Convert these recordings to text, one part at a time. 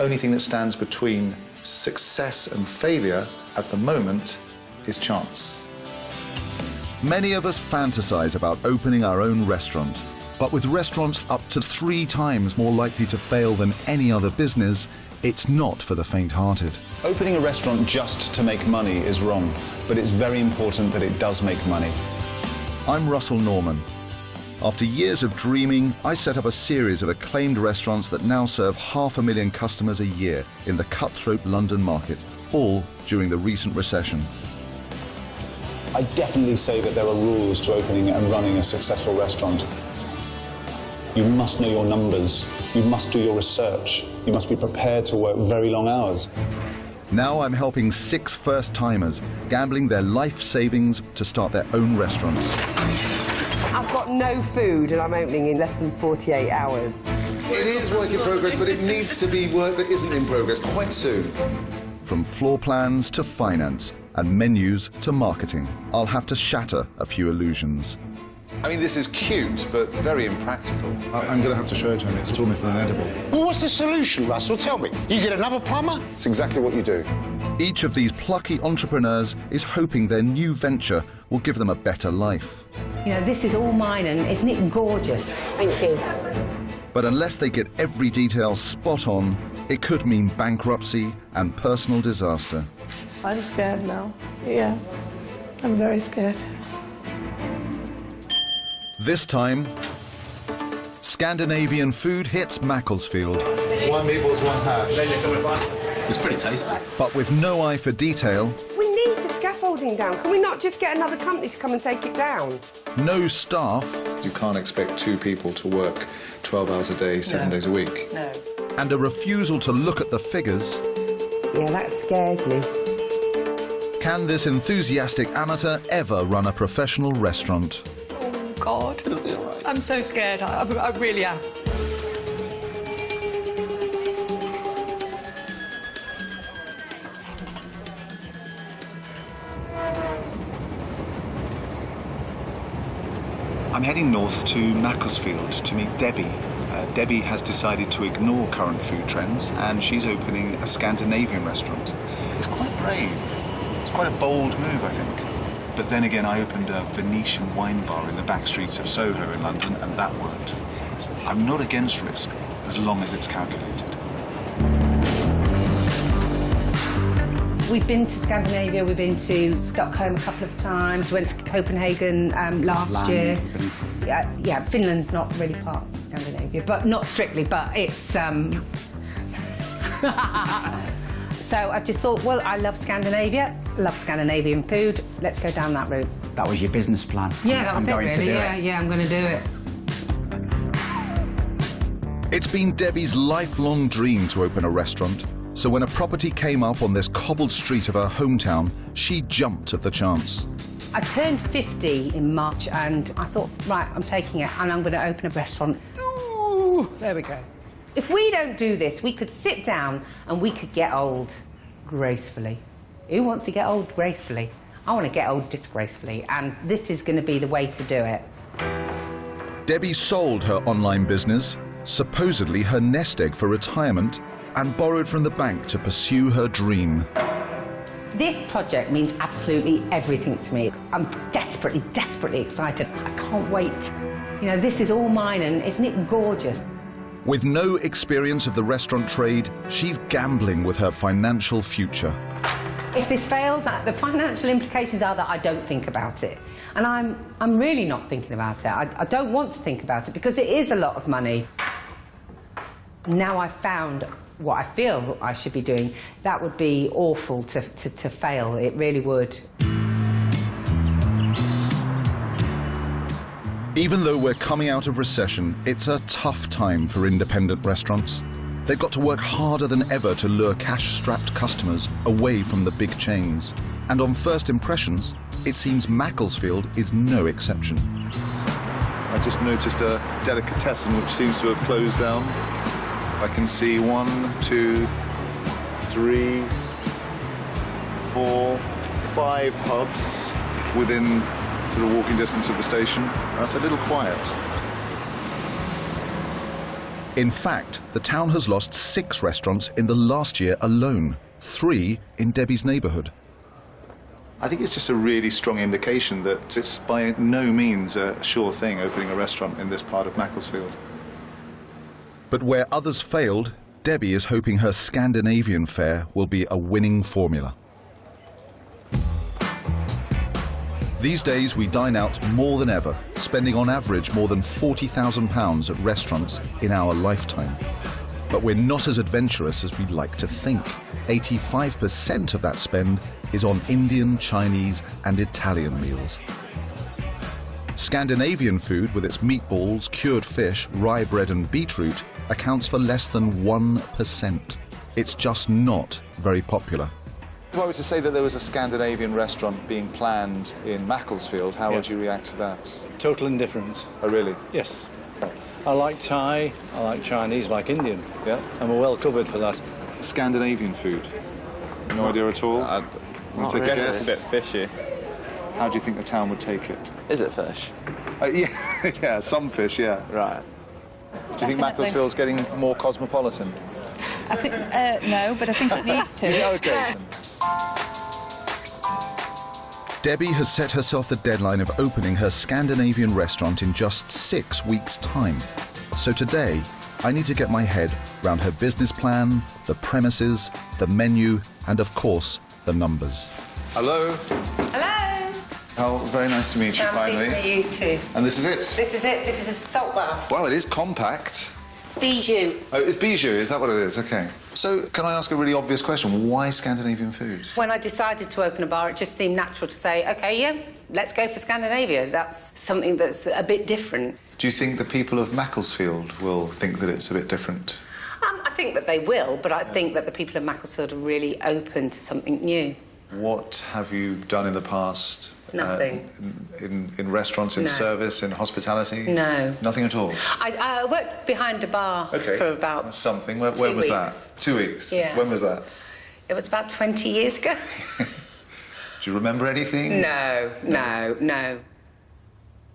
only thing that stands between success and failure at the moment is chance. Many of us fantasize about opening our own restaurant, but with restaurants up to 3 times more likely to fail than any other business, it's not for the faint-hearted. Opening a restaurant just to make money is wrong, but it's very important that it does make money. I'm Russell Norman. After years of dreaming, I set up a series of acclaimed restaurants that now serve 500,000 customers a year in the cutthroat London market, all during the recent recession. I definitely say that there are rules to opening and running a successful restaurant. You must know your numbers, you must do your research, you must be prepared to work very long hours. Now I'm helping 6 first-timers gambling their life savings to start their own restaurants. I've got no food and I'm opening in less than 48 hours. It is work in progress, but it needs to be work that isn't in progress quite soon. From floor plans to finance and menus to marketing, I'll have to shatter a few illusions. I mean, this is cute, but very impractical. I'm going to have to show it to him. It's almost inedible. Well, what's the solution, Russell? Tell me. You get another plumber? It's exactly what you do. Each of these plucky entrepreneurs is hoping their new venture will give them a better life. You know, this is all mine, and isn't it gorgeous? Thank you. But unless they get every detail spot on, it could mean bankruptcy and personal disaster. I'm scared now. Yeah, I'm very scared. This time, Scandinavian food hits Macclesfield. 1 meatballs, 1 hash. It's pretty tasty. But with no eye for detail, We need the scaffolding down. Can we not just get another company to come and take it down? no staff, You can't expect 2 people to work 12 hours a day, 7 days a week. No. and a refusal to look at the figures, Yeah, that scares me. can this enthusiastic amateur ever run a professional restaurant? Oh, God. I'm so scared. I really am. I'm heading north to Macclesfield to meet Debbie. Debbie has decided to ignore current food trends, and she's opening a Scandinavian restaurant. It's quite brave. It's quite a bold move, I think. But then again, I opened a Venetian wine bar in the back streets of Soho in London, and that worked. I'm not against risk, as long as it's calculated. We've been to Scandinavia, we've been to Stockholm a couple of times, went to Copenhagen last year. Yeah, Finland's not really part of Scandinavia, but not strictly, but it's... So I just thought, well, I love Scandinavia, love Scandinavian food, let's go down that route. That was your business plan? Yeah, that was it really, yeah, I'm going to do it. It's been Debbie's lifelong dream to open a restaurant, so when a property came up on this cobbled street of her hometown, she jumped at the chance. I turned 50 in March and I thought, right, I'm taking it and I'm going to open a restaurant. Ooh, there we go. If we don't do this, we could sit down and we could get old gracefully. Who wants to get old gracefully? I want to get old disgracefully, and this is going to be the way to do it. Debbie sold her online business, supposedly her nest egg for retirement, and borrowed from the bank to pursue her dream. This project means absolutely everything to me. I'm desperately, desperately excited. I can't wait. You know, this is all mine, and isn't it gorgeous? With no experience of the restaurant trade, she's gambling with her financial future. If this fails, the financial implications are that I don't think about it. And I'm really not thinking about it. I don't want to think about it because it is a lot of money. Now I've found what I feel I should be doing, that would be awful to fail. It really would. Even though we're coming out of recession, it's a tough time for independent restaurants. They've got to work harder than ever to lure cash-strapped customers away from the big chains. And on first impressions, it seems Macclesfield is no exception. I just noticed a delicatessen which seems to have closed down. I can see 1, 2, 3, 4, 5 pubs within sort of walking distance of the station. That's a little quiet. In fact, the town has lost 6 restaurants in the last year alone, 3 in Debbie's neighbourhood. I think it's just a really strong indication that it's by no means a sure thing opening a restaurant in this part of Macclesfield. But where others failed, Debbie is hoping her Scandinavian fare will be a winning formula. These days we dine out more than ever, spending on average more than £40,000 at restaurants in our lifetime. But we're not as adventurous as we'd like to think. 85% of that spend is on Indian, Chinese and Italian meals. Scandinavian food, with its meatballs, cured fish, rye bread and beetroot, accounts for less than 1%. It's just not very popular. If I were to say that there was a Scandinavian restaurant being planned in Macclesfield, how would you react to that? Total indifference. Oh, really? Yes. I like Thai, I like Chinese, I like Indian. Yeah. And we're well covered for that. Scandinavian food? No idea at all? I Want to take a guess? It's a bit fishy. How do you think the town would take it? Is it fish? Yeah, yeah, some fish, yeah. Right. Do you think Macclesfield's getting more cosmopolitan? I think, no, but I think it needs to. Okay. Debbie has set herself the deadline of opening her Scandinavian restaurant in just 6 weeks' time. So today, I need to get my head round her business plan, the premises, the menu, and of course, the numbers. Hello. Hello. Oh, very nice to meet you, finally. Nice to meet you too. And this is it? This is it. This is a salt bar. Wow, it is compact. Bijou. Oh, it's bijou, is that what it is? Okay. So, can I ask a really obvious question? Why Scandinavian food? When I decided to open a bar, it just seemed natural to say, OK, yeah, let's go for Scandinavia. That's something that's a bit different. Do you think the people of Macclesfield will think that it's a bit different? I think that they will, but I think that the people of Macclesfield are really open to something new. What have you done in the past? Nothing. In restaurants, in service, in hospitality? No. Nothing at all? I worked behind a bar for about That's something. When was weeks. that? 2 weeks? Yeah. When was that? It was about 20 years ago. Do you remember anything? No.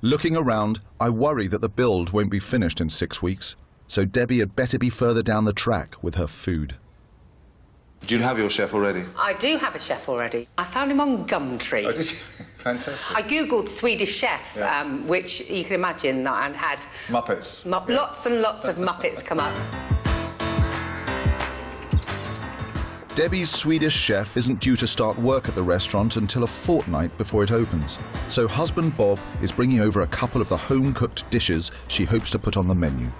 Looking around, I worry that the build won't be finished in 6 weeks, so Debbie had better be further down the track with her food. Do you have your chef already? I do have a chef already. I found him on Gumtree. Oh, did you? Fantastic. I googled Swedish chef, which you can imagine that I had Muppets. Lots and lots of Muppets come up. Debbie's Swedish chef isn't due to start work at the restaurant until a fortnight before it opens, so husband Bob is bringing over a couple of the home-cooked dishes she hopes to put on the menu.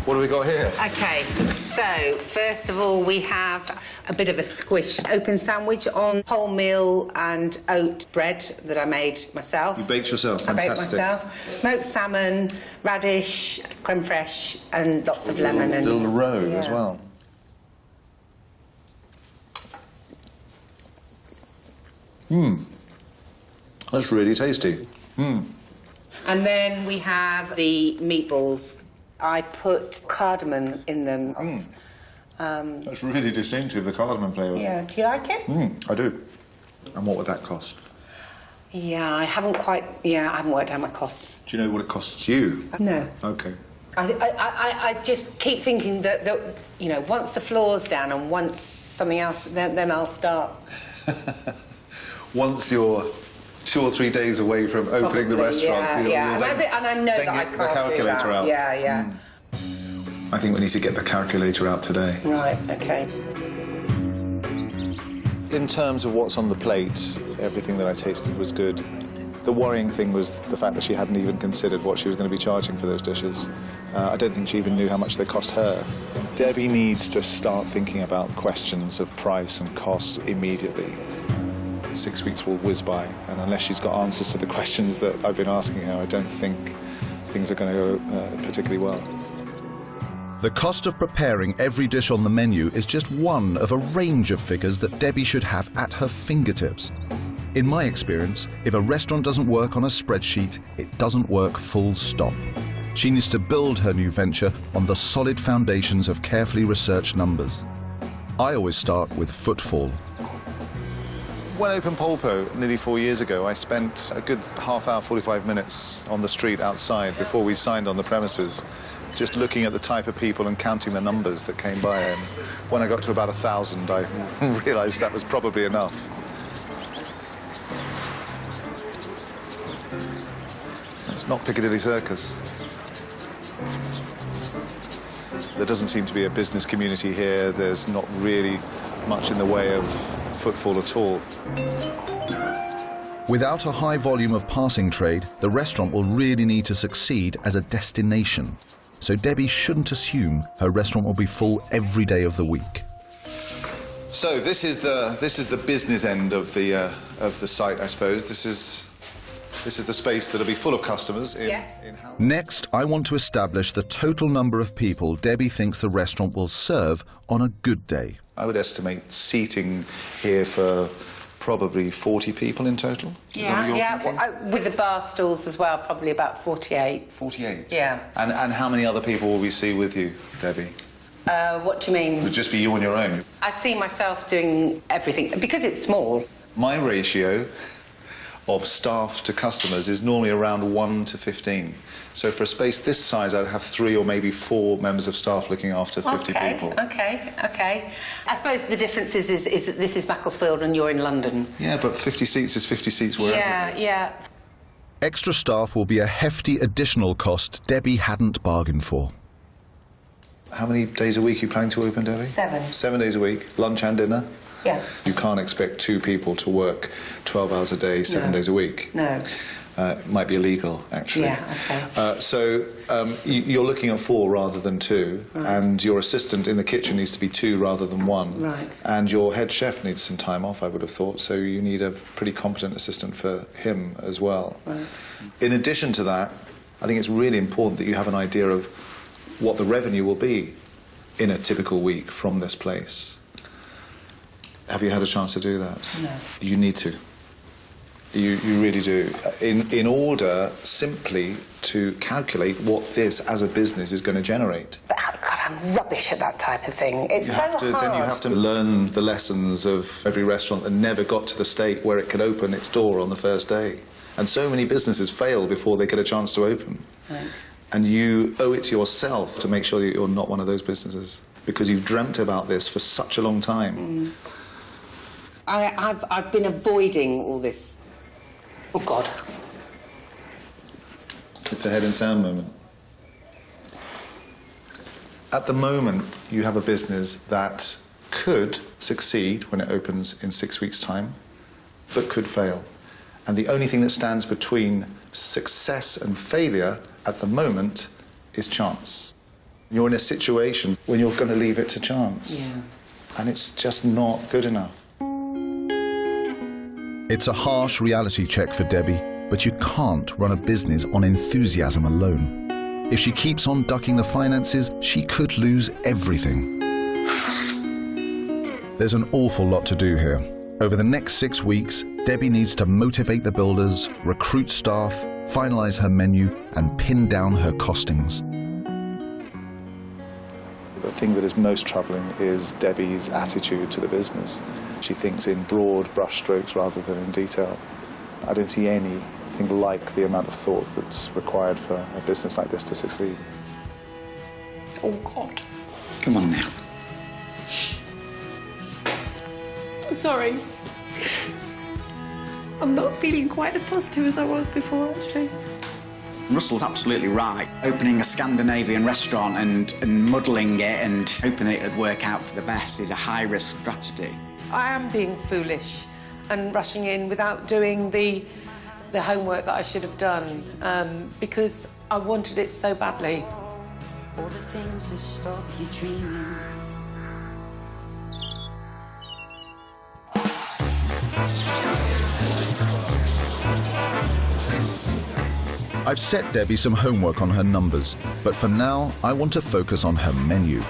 What do we got here? OK, so first of all we have a bit of a squished open sandwich on wholemeal and oat bread that I made myself. You baked yourself? I Fantastic. baked myself. Smoked salmon, radish, creme fraiche and lots of lemon. A little roe as well. That's really tasty. And then we have the meatballs. I put cardamom in them. That's really distinctive, the cardamom flavour. Yeah, do you like it? I do. And what would that cost? Yeah, I haven't worked out my costs. Do you know what it costs you? No. Okay. I just keep thinking that, you know, once the floor's down and once something else, then I'll start. Once you're 2 or 3 days away from opening the restaurant, and I know that I can't the calculator do that. out. Yeah. I think we need to get the calculator out today. Right, OK. In terms of what's on the plate, everything that I tasted was good. The worrying thing was the fact that she hadn't even considered what she was going to be charging for those dishes. I don't think she even knew how much they cost her. Debbie needs to start thinking about questions of price and cost immediately. 6 weeks will whiz by, and unless she's got answers to the questions that I've been asking her, I don't think things are going to go particularly well. The cost of preparing every dish on the menu is just one of a range of figures that Debbie should have at her fingertips. In my experience, if a restaurant doesn't work on a spreadsheet, it doesn't work full stop. She needs to build her new venture on the solid foundations of carefully researched numbers. I always start with footfall. When I opened Polpo nearly 4 years ago, I spent a good half hour, 45 minutes on the street outside before we signed on the premises, just looking at the type of people and counting the numbers that came by. And when I got to about 1,000, I realised that was probably enough. It's not Piccadilly Circus. There doesn't seem to be a business community here. There's not really much in the way of footfall at all. Without a high volume of passing trade, the restaurant will really need to succeed as a destination. So Debbie shouldn't assume her restaurant will be full every day of the week. So this is the business end of the site, I suppose. This is the space that'll be full of customers. Next, I want to establish the total number of people Debbie thinks the restaurant will serve on a good day. I would estimate seating here for probably 40 people in total. With the bar stools as well, probably about 48. 48? Yeah. And how many other people will we see with you, Debbie? What do you mean? It would just be you on your own? I see myself doing everything, because it's small. My ratio of staff to customers is normally around 1 to 15. So for a space this size, I'd have 3 or maybe 4 members of staff looking after 50 people. Okay. I suppose the difference is that this is Macclesfield and you're in London. Yeah, but 50 seats is 50 seats wherever it is. Yeah. Extra staff will be a hefty additional cost Debbie hadn't bargained for. How many days a week are you planning to open, Debbie? 7. 7 days a week, lunch and dinner? Yeah. You can't expect 2 people to work 12 hours a day, 7 days a week. No. It might be illegal, actually. Yeah, okay. So you're looking at 4 rather than 2, and your assistant in the kitchen needs to be 2 rather than 1. Right. And your head chef needs some time off, I would have thought, so you need a pretty competent assistant for him as well. Right. In addition to that, I think it's really important that you have an idea of what the revenue will be in a typical week from this place. Have you had a chance to do that? No. You need to. You really do. In order simply to calculate what this, as a business, is going to generate. But God, I'm rubbish at that type of thing. It's so hard. Then you have to learn the lessons of every restaurant that never got to the state where it could open its door on the first day. And so many businesses fail before they get a chance to open. Right. And you owe it to yourself to make sure that you're not one of those businesses, because you've dreamt about this for such a long time. I've been avoiding all this. Oh, God. It's a head and sound moment. At the moment, you have a business that could succeed when it opens in 6 weeks' time, but could fail. And the only thing that stands between success and failure at the moment is chance. You're in a situation when you're going to leave it to chance. Yeah. And it's just not good enough. It's a harsh reality check for Debbie, but you can't run a business on enthusiasm alone. If she keeps on ducking the finances, she could lose everything. There's an awful lot to do here. Over the next 6 weeks, Debbie needs to motivate the builders, recruit staff, finalise her menu, and pin down her costings. The thing that is most troubling is Debbie's attitude to the business. She thinks in broad brushstrokes rather than in detail. I don't see anything like the amount of thought that's required for a business like this to succeed. Oh, God. Come on now. Sorry. I'm not feeling quite as positive as I was before, actually. Russell's absolutely right. Opening a Scandinavian restaurant and muddling it and hoping that it would work out for the best is a high-risk strategy. I am being foolish and rushing in without doing the homework that I should have done because I wanted it so badly. All the things that stop you dreaming. I've set Debbie some homework on her numbers, but for now, I want to focus on her menu.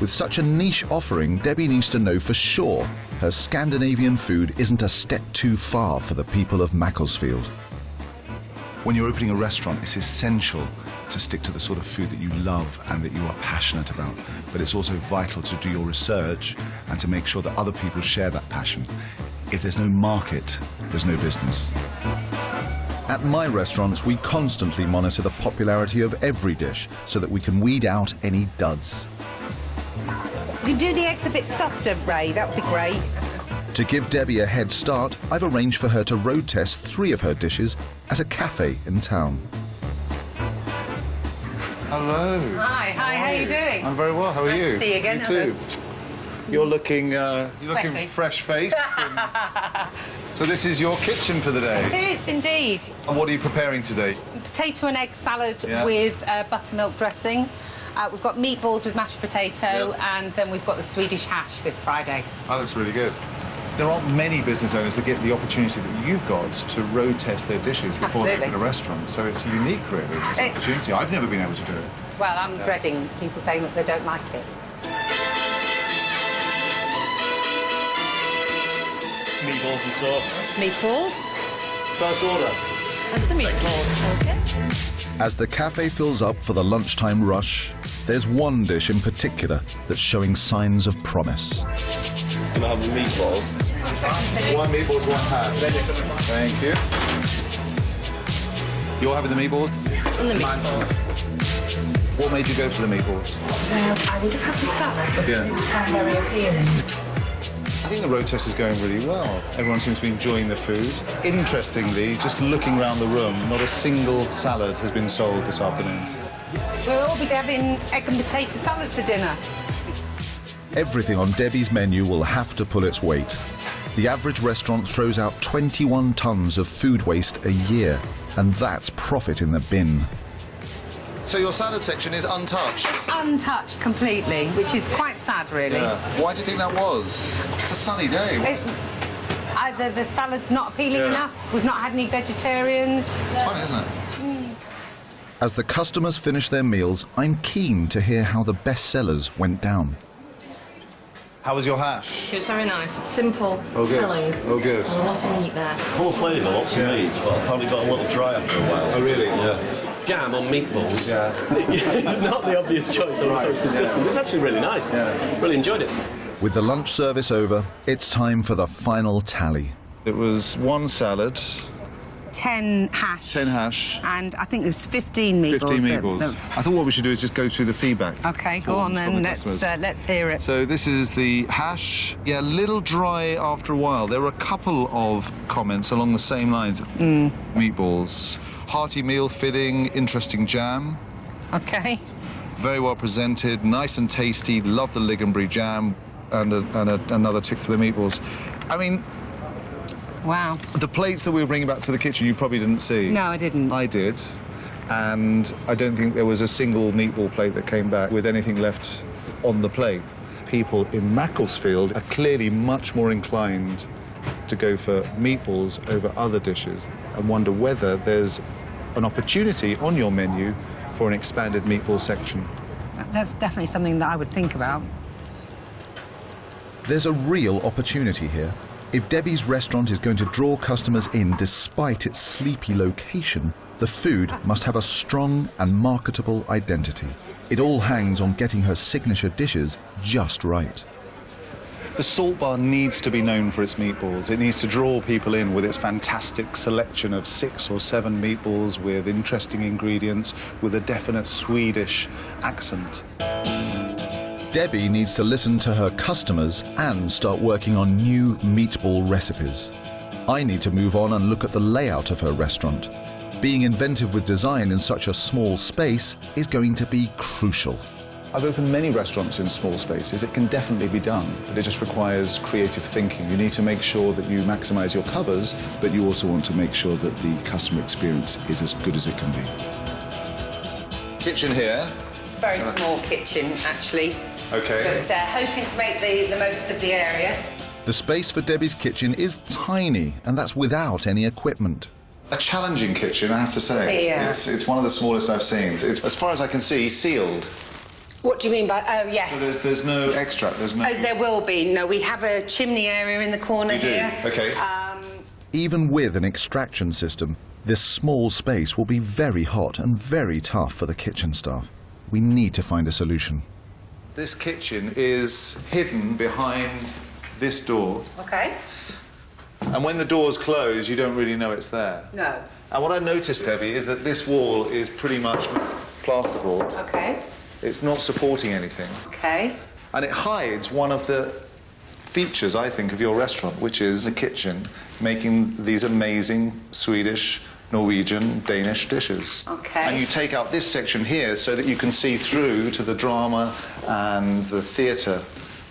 With such a niche offering, Debbie needs to know for sure her Scandinavian food isn't a step too far for the people of Macclesfield. When you're opening a restaurant, it's essential to stick to the sort of food that you love and that you are passionate about. But it's also vital to do your research and to make sure that other people share that passion. If there's no market, there's no business. At my restaurants, we constantly monitor the popularity of every dish so that we can weed out any duds. You can do the eggs a bit softer, Ray, that would be great. To give Debbie a head start, I've arranged for her to road test 3 of her dishes at a cafe in town. Hello. Hi, how are you doing? I'm very well. How are Nice you? to see you again. You too. You're looking fresh-faced. So this is your kitchen for the day. It is indeed. And what are you preparing today? Potato and egg salad with buttermilk dressing. We've got meatballs with mashed potato, and then we've got the Swedish hash with fried egg. That looks really good. There aren't many business owners that get the opportunity that you've got to road test their dishes before they open a restaurant. So it's unique, really. It's an opportunity. I've never been able to do it. Well, I'm dreading people saying that they don't like it. Meatballs and sauce. Meatballs. First order. And the meatballs. OK. As the cafe fills up for the lunchtime rush, there's one dish in particular that's showing signs of promise. Can I have the meatballs? 1 meatballs, 1 hash. Thank you. You're having the meatballs? And the meatballs. What made you go for the meatballs? I would have had the salad, but it didn't sound very appealing. I think the road test is going really well. Everyone seems to be enjoying the food. Interestingly, just looking around the room, not a single salad has been sold this afternoon. We'll all be having egg and potato salad for dinner. Everything on Debbie's menu will have to pull its weight. The average restaurant throws out 21 tons of food waste a year, and that's profit in the bin. So your salad section is untouched? Untouched completely, which is quite sad, really. Yeah. Why do you think that was? It's a sunny day. Either the salad's not appealing enough, we've not had any vegetarians. It's funny, isn't it? As the customers finish their meals, I'm keen to hear how the best sellers went down. How was your hash? It was very nice. Simple, Oh, good. filling. Oh, good. A lot of meat there. Full of flavour, lots of meat, but I found it got a little dry after a while. Oh, really? Yeah. Jam on meatballs. Yeah. It's not the obvious choice I was discussing. It's actually really nice. Yeah. Really enjoyed it. With the lunch service over, it's time for the final tally. It was 1 salad. 10 hash. 10 hash. And I think there's 15 meatballs. 15 meatballs. I thought what we should do is just go through the feedback. OK, go on then. Let's hear it. So this is the hash. Yeah, a little dry after a while. There were a couple of comments along the same lines. Meatballs. Hearty meal, filling, interesting jam. OK. Very well presented, nice and tasty. Love the ligonbury jam, and another tick for the meatballs. I mean, wow. The plates that we were bringing back to the kitchen, you probably didn't see. No, I didn't. I did, and I don't think there was a single meatball plate that came back with anything left on the plate. People in Macclesfield are clearly much more inclined to go for meatballs over other dishes and wonder whether there's an opportunity on your menu for an expanded meatball section. That's definitely something that I would think about. There's a real opportunity here. If Debbie's restaurant is going to draw customers in despite its sleepy location, the food must have a strong and marketable identity. It all hangs on getting her signature dishes just right. The Salt Bar needs to be known for its meatballs. It needs to draw people in with its fantastic selection of 6 or 7 meatballs with interesting ingredients, with a definite Swedish accent. Debbie needs to listen to her customers and start working on new meatball recipes. I need to move on and look at the layout of her restaurant. Being inventive with design in such a small space is going to be crucial. I've opened many restaurants in small spaces. It can definitely be done, but it just requires creative thinking. You need to make sure that you maximise your covers, but you also want to make sure that the customer experience is as good as it can be. Kitchen here. Very small kitchen, actually. OK. But hoping to make the most of the area. The space for Debbie's kitchen is tiny, and that's without any equipment. A challenging kitchen, I have to say. Yeah. It's one of the smallest I've seen. It's, as far as I can see, sealed. What do you mean by... Oh, yes. So there's no extract, there's no... Oh, there will be. No, we have a chimney area in the corner here. OK. Even with an extraction system, this small space will be very hot and very tough for the kitchen staff. We need to find a solution. This kitchen is hidden behind this door. OK. And when the doors close, you don't really know it's there. No. And what I noticed, Debbie, is that this wall is pretty much plasterboard. Okay. It's not supporting anything. Okay. And it hides one of the features, I think, of your restaurant, which is the kitchen, making these amazing Swedish, Norwegian, Danish dishes. Okay. And you take out this section here so that you can see through to the drama and the theatre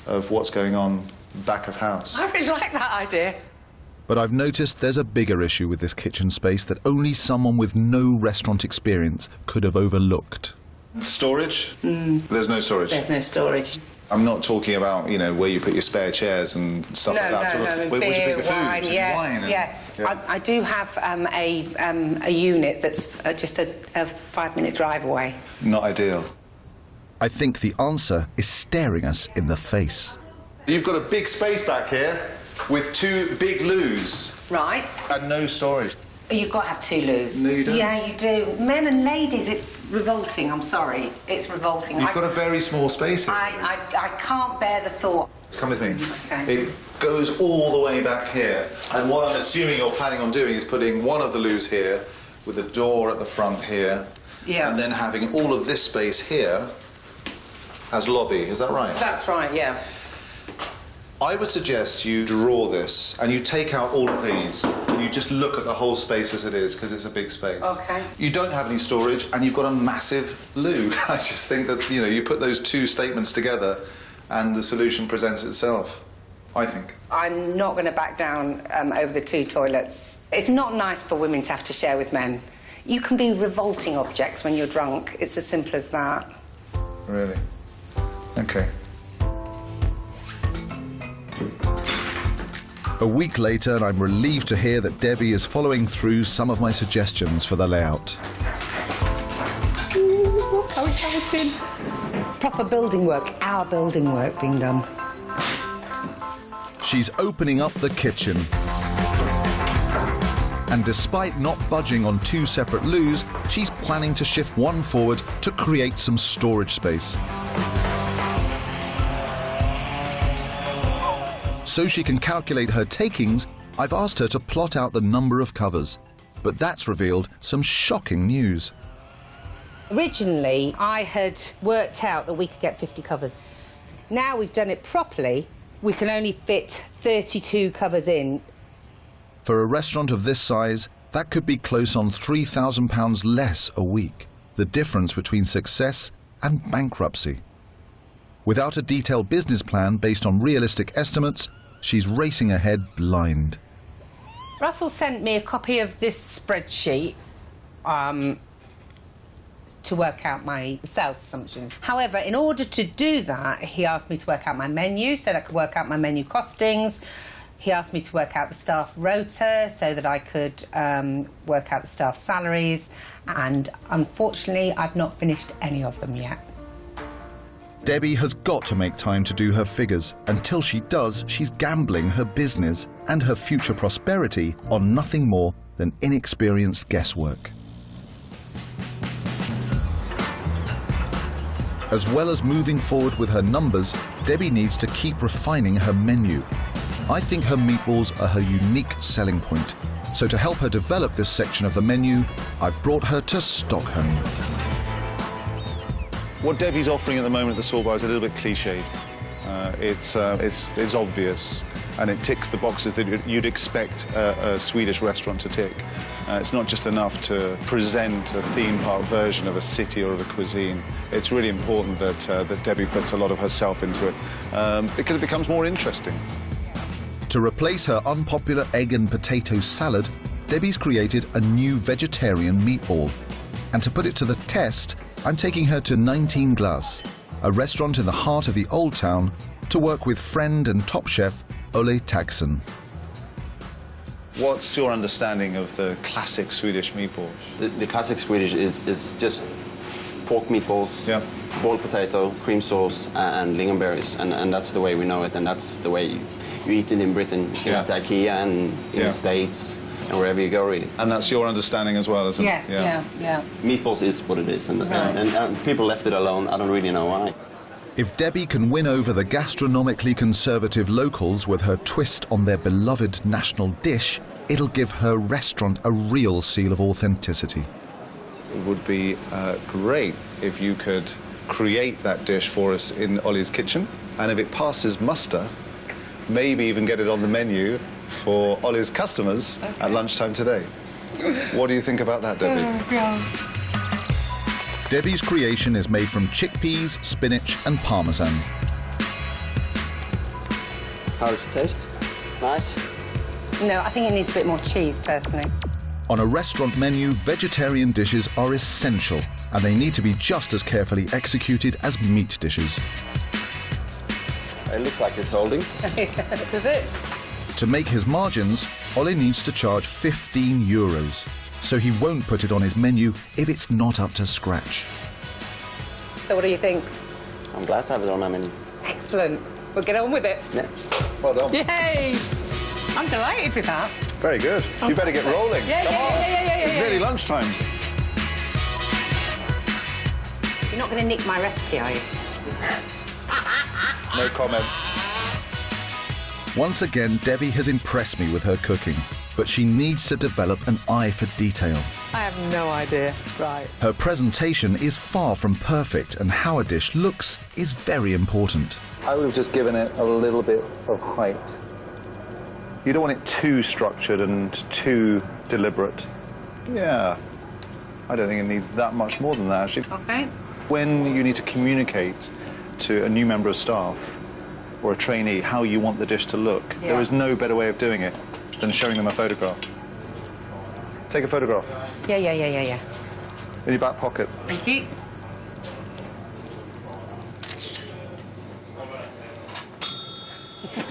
of what's going on back of house. I really like that idea. But I've noticed there's a bigger issue with this kitchen space that only someone with no restaurant experience could have overlooked. Storage? There's no storage. There's no storage. I'm not talking about, you know, where you put your spare chairs and stuff like that. No, Where would you put your food? wine, yes, Wine and, yes. yeah. I do have a unit that's just a 5-minute drive away. Not ideal. I think the answer is staring us in the face. You've got a big space back here with 2 big loos. Right. And no storage. You've got to have 2 loos. No, you don't. Yeah, you do. Men and ladies, it's revolting. I'm sorry. It's revolting. You've got a very small space here. I can't bear the thought. Come with me. Okay. It goes all the way back here. And what I'm assuming you're planning on doing is putting one of the loos here with a door at the front here. Yeah. And then having all of this space here as lobby. Is that right? That's right, yeah. I would suggest you draw this and you take out all of these and you just look at the whole space as it is, because it's a big space. Okay. You don't have any storage and you've got a massive loo. I just think that, you know, you put those 2 statements together and the solution presents itself, I think. I'm not going to back down over the 2 toilets. It's not nice for women to have to share with men. You can be revolting objects when you're drunk. It's as simple as that. Really? Okay. A week later, and I'm relieved to hear that Debbie is following through some of my suggestions for the layout. How exciting. Proper building work, our building work being done. She's opening up the kitchen. And despite not budging on 2 separate loos, she's planning to shift one forward to create some storage space. So she can calculate her takings, I've asked her to plot out the number of covers. But that's revealed some shocking news. Originally, I had worked out that we could get 50 covers. Now we've done it properly, we can only fit 32 covers in. For a restaurant of this size, that could be close on £3,000 less a week. The difference between success and bankruptcy. Without a detailed business plan based on realistic estimates, she's racing ahead blind. Russell sent me a copy of this spreadsheet to work out my sales assumptions. However, in order to do that, he asked me to work out my menu so that I could work out my menu costings. He asked me to work out the staff rota so that I could work out the staff salaries. And unfortunately, I've not finished any of them yet. Debbie has got to make time to do her figures. Until she does, she's gambling her business and her future prosperity on nothing more than inexperienced guesswork. As well as moving forward with her numbers, Debbie needs to keep refining her menu. I think her meatballs are her unique selling point. So to help her develop this section of the menu, I've brought her to Stockholm. What Debbie's offering at the moment at the salt bar is a little bit cliched. It's obvious, and it ticks the boxes that you'd expect a Swedish restaurant to tick. It's not just enough to present a theme park version of a city or of a cuisine. It's really important that Debbie puts a lot of herself into it, because it becomes more interesting. To replace her unpopular egg and potato salad, Debbie's created a new vegetarian meatball. And to put it to the test, I'm taking her to 19 Glas, a restaurant in the heart of the Old Town, to work with friend and top chef Ole Taxson. What's your understanding of the classic Swedish meatball? The classic Swedish is just pork meatballs, yeah, boiled potato, cream sauce, and lingonberries, and that's the way we know it, and that's the way you eat it in Britain, at IKEA and in the States, and wherever you go, really. And that's your understanding as well, isn't it? Yes, yeah. Meatballs is what it is, and people left it alone. I don't really know why. If Debbie can win over the gastronomically conservative locals with her twist on their beloved national dish, it'll give her restaurant a real seal of authenticity. It would be great if you could create that dish for us in Ollie's kitchen, and if it passes muster, maybe even get it on the menu for Ollie's customers at lunchtime today. What do you think about that, Debbie? Debbie's creation is made from chickpeas, spinach and parmesan. How does it taste? Nice? No, I think it needs a bit more cheese, personally. On a restaurant menu, vegetarian dishes are essential, and they need to be just as carefully executed as meat dishes. It looks like it's holding. Does it? To make his margins, Ollie needs to charge €15, so he won't put it on his menu if it's not up to scratch. So what do you think? I'm glad to have it on my menu. Excellent. We'll get on with it. Yeah. Well done. Yay! I'm delighted with that. Very good. You better get rolling. Yeah, Come on. yeah. It's nearly lunchtime. You're not going to nick my recipe, are you? No comment. Once again, Debbie has impressed me with her cooking, but she needs to develop an eye for detail. I have no idea. Right. Her presentation is far from perfect, and how a dish looks is very important. I would have just given it a little bit of height. You don't want it too structured and too deliberate. Yeah. I don't think it needs that much more than that, actually. Okay. When you need to communicate to a new member of staff or a trainee how you want the dish to look, there is no better way of doing it than showing them a photograph. Take a photograph. Yeah. In your back pocket. Thank you.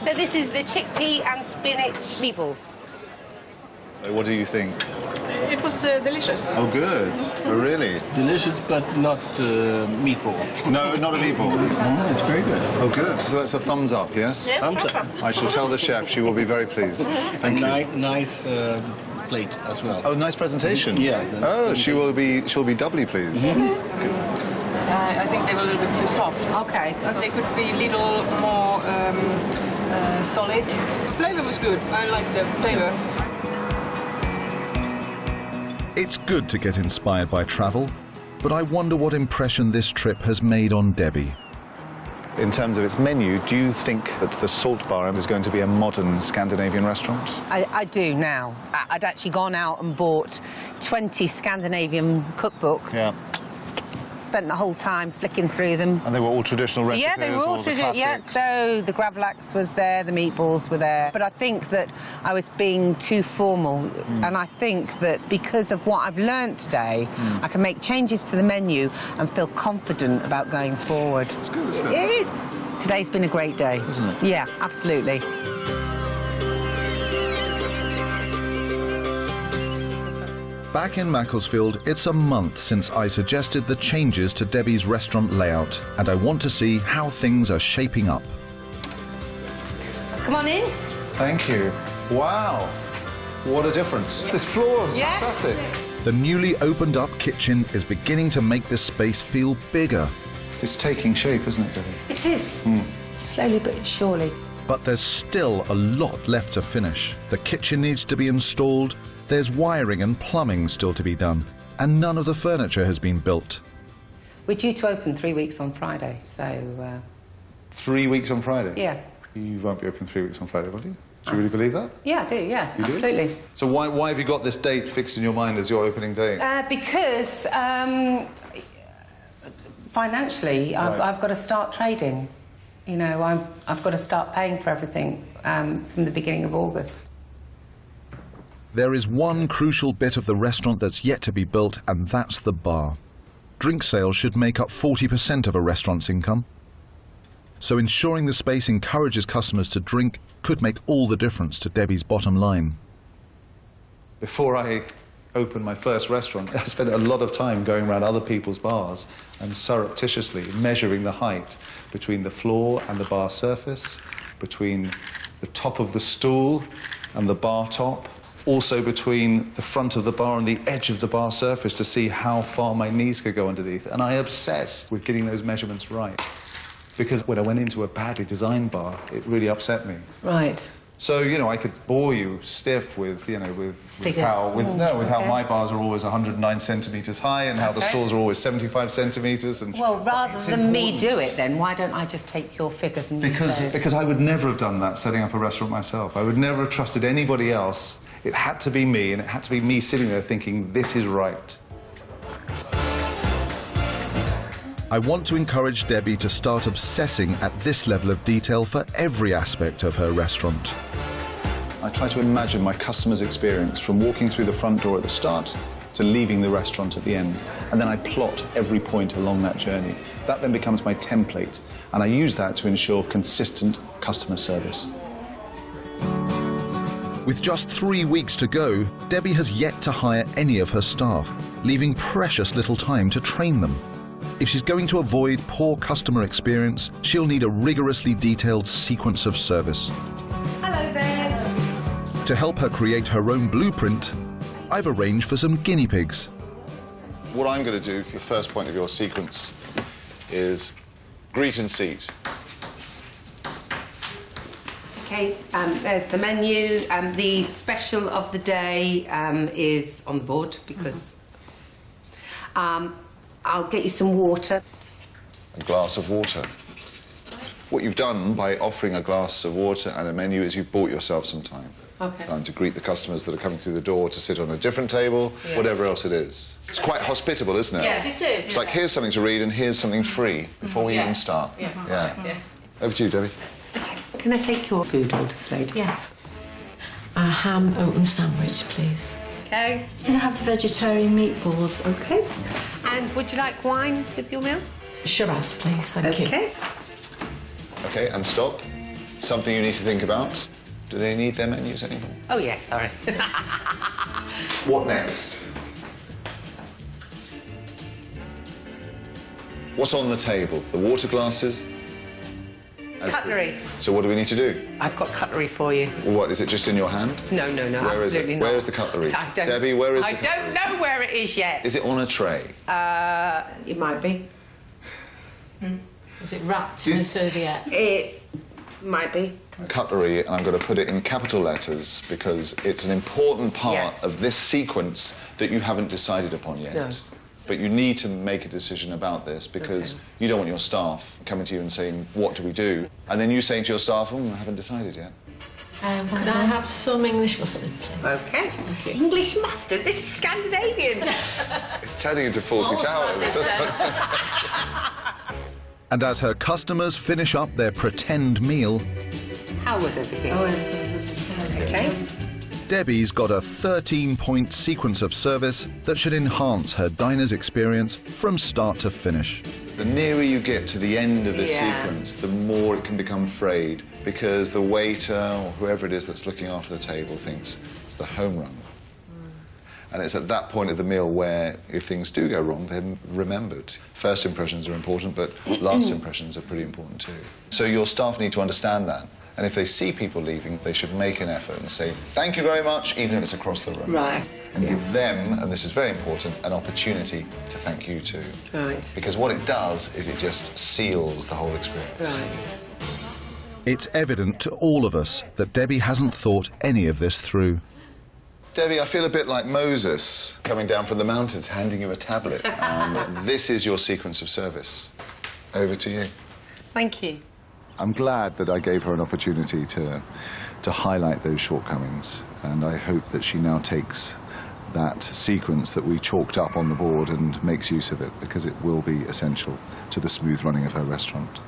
So this is the chickpea and spinach meatballs. What do you think? It was delicious. Oh, good. Oh, really? Delicious, but not meatball. No, not a meatball. It's very good. Oh, good. So that's a thumbs up, yes? Yes, Thumbs up. I shall tell the chef. She will be very pleased. Thank you. Nice plate as well. Oh, nice presentation. Yeah. Oh, she'll be doubly pleased. I think they were a little bit too soft. Okay. They could be a little more solid. The flavor was good. I like the flavor. It's good to get inspired by travel, but I wonder what impression this trip has made on Debbie. In terms of its menu, do you think that the Salt Bar is going to be a modern Scandinavian restaurant? I do now. I'd actually gone out and bought 20 Scandinavian cookbooks. Yeah. Spent the whole time flicking through them. And they were all traditional recipes? Yeah, they were all traditional. Yeah, so the gravlax was there, the meatballs were there. But I think that I was being too formal. And I think that because of what I've learned today, I can make changes to the menu and feel confident about going forward. It's good, isn't it? It is. Today's been a great day. Isn't it? Yeah, absolutely. Back in Macclesfield, it's a month since I suggested the changes to Debbie's restaurant layout, and I want to see how things are shaping up. Come on in. Thank you. Wow. What a difference. This floor is fantastic. The newly opened up kitchen is beginning to make this space feel bigger. It's taking shape, isn't it, Debbie? It is. Slowly but surely. But there's still a lot left to finish. The kitchen needs to be installed, there's wiring and plumbing still to be done, and none of the furniture has been built. We're due to open 3 weeks on Friday, so... 3 weeks on Friday? Yeah. You won't be open 3 weeks on Friday, will you? Do you really believe that? Yeah, I do, yeah, You do? absolutely. So why have you got this date fixed in your mind as your opening date? Because financially, I've got to start trading. You know, I've got to start paying for everything from the beginning of August. There is one crucial bit of the restaurant that's yet to be built, and that's the bar. Drink sales should make up 40% of a restaurant's income. So ensuring the space encourages customers to drink could make all the difference to Debbie's bottom line. Before I opened my first restaurant, I spent a lot of time going around other people's bars and surreptitiously measuring the height between the floor and the bar surface, between the top of the stool and the bar top, also between the front of the bar and the edge of the bar surface to see how far my knees could go underneath. And I obsessed with getting those measurements right. because when I went into a badly designed bar, it really upset me. Right. So, you know, I could bore you stiff with, you know, with how my bars are always 109 centimetres high and how the stalls are always 75 centimetres. And well, rather than me do it, then why don't I just take your figures and use those? Because I would never have done that setting up a restaurant myself. I would never have trusted anybody else. It had to be me, and it had to be me sitting there thinking, this is right. I want to encourage Debbie to start obsessing at this level of detail for every aspect of her restaurant. I try to imagine my customer's experience from walking through the front door at the start to leaving the restaurant at the end. And then I plot every point along that journey. That then becomes my template, and I use that to ensure consistent customer service. With just 3 weeks to go, Debbie has yet to hire any of her staff, leaving precious little time to train them. If she's going to avoid poor customer experience, she'll need a rigorously detailed sequence of service. Hello there. To help her create her own blueprint, I've arranged for some guinea pigs. What I'm going to do for the first point of your sequence is greet and seat. Okay, there's the menu. The special of the day is on the board because I'll get you some water. A glass of water. What you've done by offering a glass of water and a menu is you've bought yourself some time. Okay. Time to greet the customers that are coming through the door, to sit on a different table, whatever else it is. It's quite hospitable, isn't it? Yes, it is. It's like, here's something to read and here's something free before we even start. Yeah. Over to you, Debbie. Can I take your food orders, ladies? Yes. A ham oaten sandwich, please. Okay. Can I have the vegetarian meatballs? Okay. And would you like wine with your meal? Shiraz, please, thank you. Okay. Okay, and stop. Something you need to think about. Do they need their menus anymore? Oh, yeah, sorry. What next? What's on the table? The water glasses? Cutlery. So what do we need to do? I've got cutlery for you. What, is it just in your hand? No, Where is it? absolutely not. Where is the cutlery? I don't, Debbie, where is the cutlery? I don't know where it is yet. Is it on a tray? It might be. Is it wrapped in a serviette? It might be. Cutlery, and I'm going to put it in capital letters because it's an important part of this sequence that you haven't decided upon yet. No. But you need to make a decision about this because you don't want your staff coming to you and saying, what do we do? And then you saying to your staff, I haven't decided yet. Could I have some English mustard, please? OK. English mustard? This is Scandinavian. It's turning into 40 Towers. And as her customers finish up their pretend meal, How was everything? Oh, everything was OK. Debbie's got a 13-point sequence of service that should enhance her diner's experience from start to finish. The nearer you get to the end of the sequence, the more it can become frayed because the waiter or whoever it is that's looking after the table thinks it's the home run. And it's at that point of the meal where, if things do go wrong, they're remembered. First impressions are important, but last impressions are pretty important too. So your staff need to understand that. And if they see people leaving, they should make an effort and say, thank you very much, even if it's across the room. Right. And give them, and this is very important, an opportunity to thank you too. Right. Because what it does is it just seals the whole experience. Right. It's evident to all of us that Debbie hasn't thought any of this through. Debbie, I feel a bit like Moses coming down from the mountains, handing you a tablet. This is your sequence of service. Over to you. Thank you. I'm glad that I gave her an opportunity to highlight those shortcomings, and I hope that she now takes that sequence that we chalked up on the board and makes use of it, because it will be essential to the smooth running of her restaurant.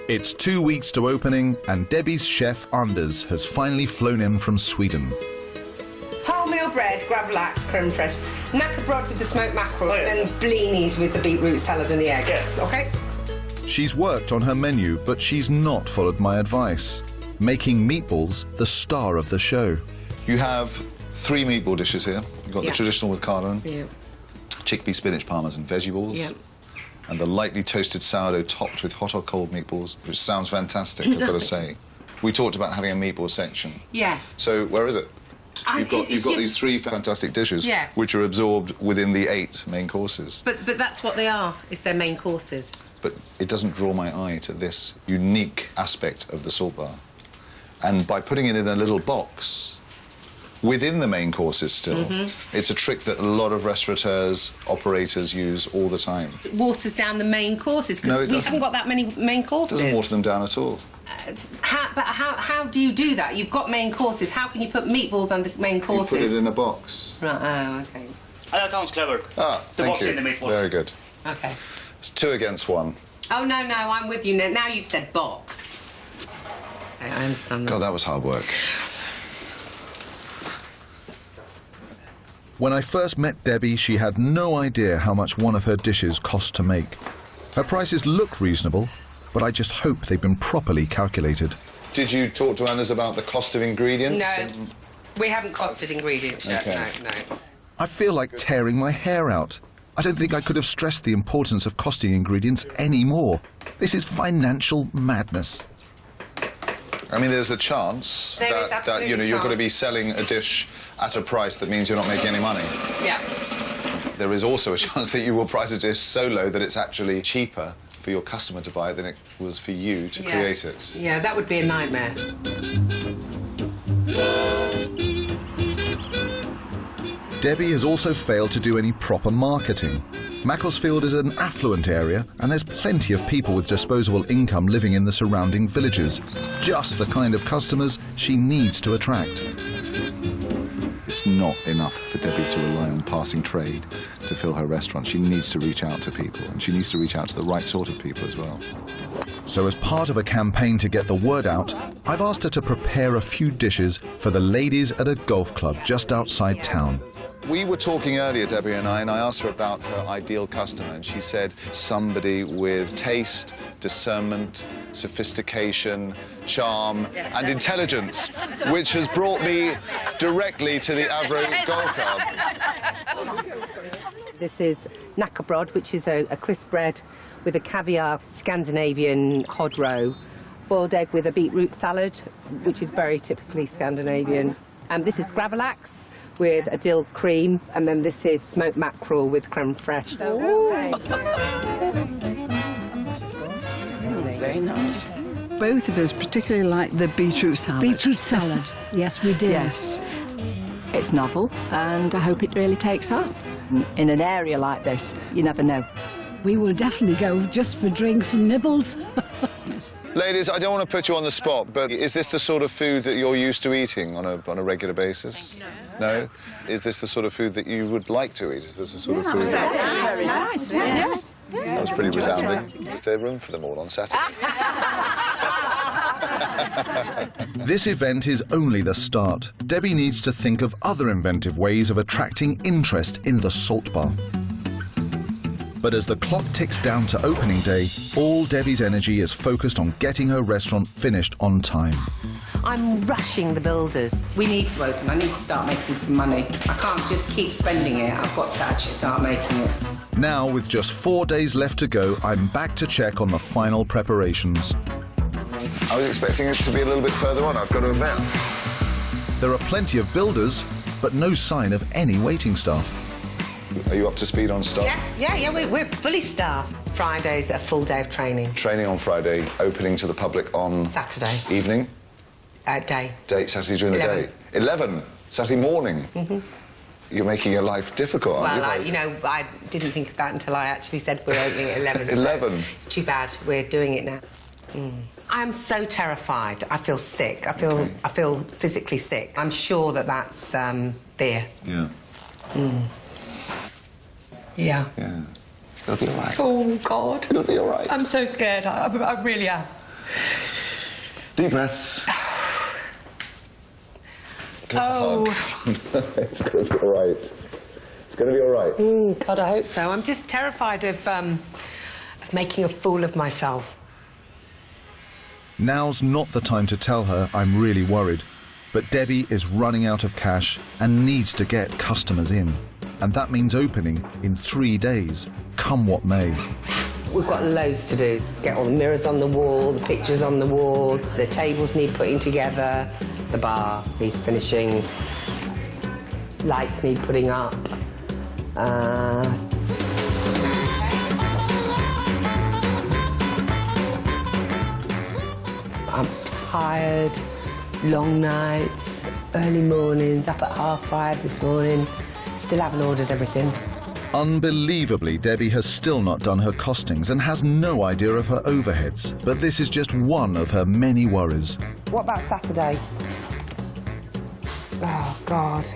It's 2 weeks to opening, and Debbie's chef, Anders, has finally flown in from Sweden. Wholemeal bread, gravlax, creme fraiche, knackebrod with the smoked mackerel, and blinis with the beetroot salad and the egg. OK? She's worked on her menu, but she's not followed my advice, making meatballs the star of the show. You have 3 meatball dishes here. You've got the traditional with cardamom, chickpea, spinach, parmesan, veggie balls, and the lightly toasted sourdough topped with hot or cold meatballs, which sounds fantastic, I've got to say. We talked about having a meatball section. Yes. So where is it? You've got these 3 fantastic dishes, Yes. which are absorbed within the 8 main courses. But that's what they are, is their main courses. But it doesn't draw my eye to this unique aspect of the salt bar. And by putting it in a little box within the main courses still, it's a trick that a lot of restaurateurs, operators use all the time. It waters down the main courses, because No, it we doesn't. haven't got that many main It courses. doesn't water them down at all. How do you do that? You've got main courses. How can you put meatballs under main courses? You put it in a box. Right, oh, OK. Oh, that sounds clever. Ah, The thank box you. in the meatballs. Very good. OK. It's 2 against 1. Oh, no, I'm with you. Now you've said box. OK, I understand that. God, that was hard work. When I first met Debbie, she had no idea how much one of her dishes cost to make. Her prices look reasonable, but I just hope they've been properly calculated. Did you talk to Anders about the cost of ingredients? No, we haven't costed ingredients yet. Okay. No. I feel like tearing my hair out. I don't think I could have stressed the importance of costing ingredients any more. This is financial madness. I mean, there's a chance There is that absolutely you're going to be chance. selling a dish at a price that means you're not making any money. Yeah. There is also a chance that you will price a dish so low that it's actually cheaper for your customer to buy than it was for you to create it. Yeah, that would be a nightmare. Debbie has also failed to do any proper marketing. Macclesfield is an affluent area, and there's plenty of people with disposable income living in the surrounding villages. Just the kind of customers she needs to attract. It's not enough for Debbie to rely on passing trade to fill her restaurant. She needs to reach out to people, and she needs to reach out to the right sort of people as well. So as part of a campaign to get the word out, I've asked her to prepare a few dishes for the ladies at a golf club just outside town. We were talking earlier, Debbie and I asked her about her ideal customer, and she said somebody with taste, discernment, sophistication, charm and intelligence, which has brought me directly to the Avro Golf Club. This is knackebrod, which is a crisp bread with a caviar Scandinavian cod roe, boiled egg with a beetroot salad, which is very typically Scandinavian. This is gravlax with a dill cream, and then this is smoked mackerel with creme fraiche. Very nice. Both of us particularly like the beetroot salad. Beetroot salad. Yes, we did. Yes. It's novel, and I hope it really takes off. In an area like this, you never know. We will definitely go just for drinks and nibbles. Ladies, I don't want to put you on the spot, but is this the sort of food that you're used to eating on a regular basis? No? Is this the sort of food that you would like to eat? Is this the sort of food? Very nice. Yes. That was pretty resounding. Is there room for them all on Saturday? This event is only the start. Debbie needs to think of other inventive ways of attracting interest in the salt bar. But as the clock ticks down to opening day, all Debbie's energy is focused on getting her restaurant finished on time. I'm rushing the builders. We need to open. I need to start making some money. I can't just keep spending it. I've got to actually start making it. Now, with just 4 days left to go, I'm back to check on the final preparations. I was expecting it to be a little bit further on, I've got to admit. There are plenty of builders, but no sign of any waiting staff. Are you up to speed on staff? Yes, yeah, we're fully staffed. Friday's a full day of training. Training on Friday, opening to the public on... Saturday. Evening? Day. Saturday during the 11. day. 11? Saturday morning? Mm-hmm. You're making your life difficult, aren't Well, you? I didn't think of that until I actually said we're opening at 11. 11? So it's too bad. We're doing it now. I'm so terrified. I feel sick. I feel physically sick. I'm sure that that's fear. Yeah. Yeah. Yeah. It'll be all right. Oh, God. It'll be all right. I'm so scared. I really am. Deep breaths. It's going to be all right. It's going to be all right. God, I hope so. I'm just terrified of making a fool of myself. Now's not the time to tell her I'm really worried. But Debbie is running out of cash and needs to get customers in. And that means opening in 3 days, come what may. We've got loads to do. Get all the mirrors on the wall, the pictures on the wall, the tables need putting together, the bar needs finishing. lights need putting up. I'm tired, long nights, early mornings, up at 5:30 this morning. Still haven't ordered everything. Unbelievably, Debbie has still not done her costings and has no idea of her overheads. But this is just one of her many worries. What about Saturday? Oh, God.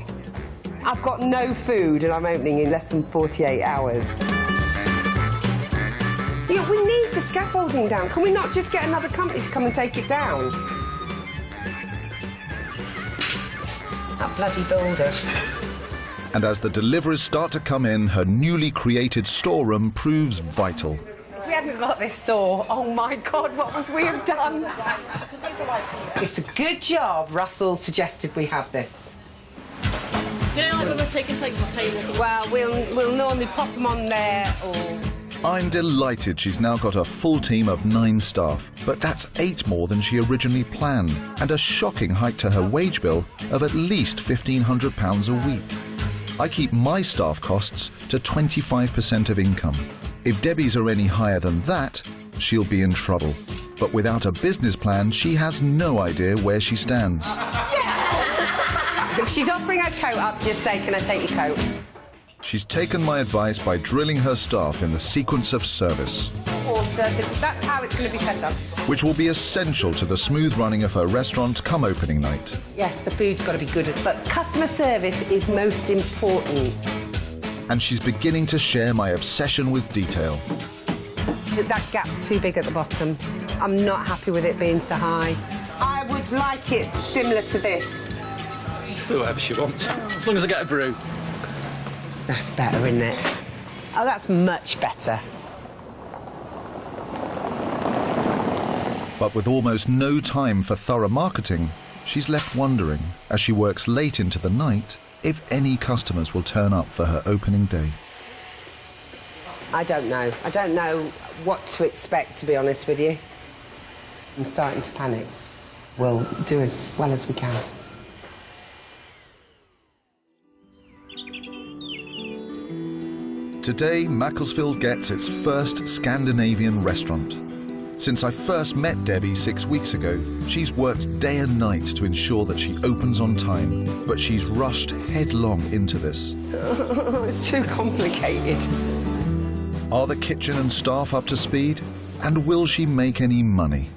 I've got no food and I'm opening in less than 48 hours. Yeah, we need the scaffolding down. Can we not just get another company to come and take it down? That bloody builder. And as the deliveries start to come in, her newly created storeroom proves vital. If we hadn't got this store, oh my God, what would we have done? It's a good job Russell suggested we have this. You know, like when we're taking plates off tables. Well, we'll normally pop them on there or... I'm delighted she's now got a full team of 9 staff, but that's 8 more than she originally planned, and a shocking hike to her wage bill of at least £1,500 a week. I keep my staff costs to 25% of income. If Debbie's are any higher than that, she'll be in trouble. But without a business plan, she has no idea where she stands. If she's offering her coat up, just say, can I take your coat? She's taken my advice by drilling her staff in the sequence of service, That's how it's going to be set up. which will be essential to the smooth running of her restaurant come opening night. Yes, the food's got to be good, but customer service is most important. And she's beginning to share my obsession with detail. That gap's too big at the bottom. I'm not happy with it being so high. I would like it similar to this. Do whatever she wants, as long as I get a brew. That's better, isn't it? Oh, that's much better. But with almost no time for thorough marketing, she's left wondering, as she works late into the night, if any customers will turn up for her opening day. I don't know. I don't know what to expect, to be honest with you. I'm starting to panic. We'll do as well as we can. Today, Macclesfield gets its first Scandinavian restaurant. Since I first met Debbie 6 weeks ago, she's worked day and night to ensure that she opens on time, but she's rushed headlong into this. It's too complicated. Are the kitchen and staff up to speed? And will she make any money?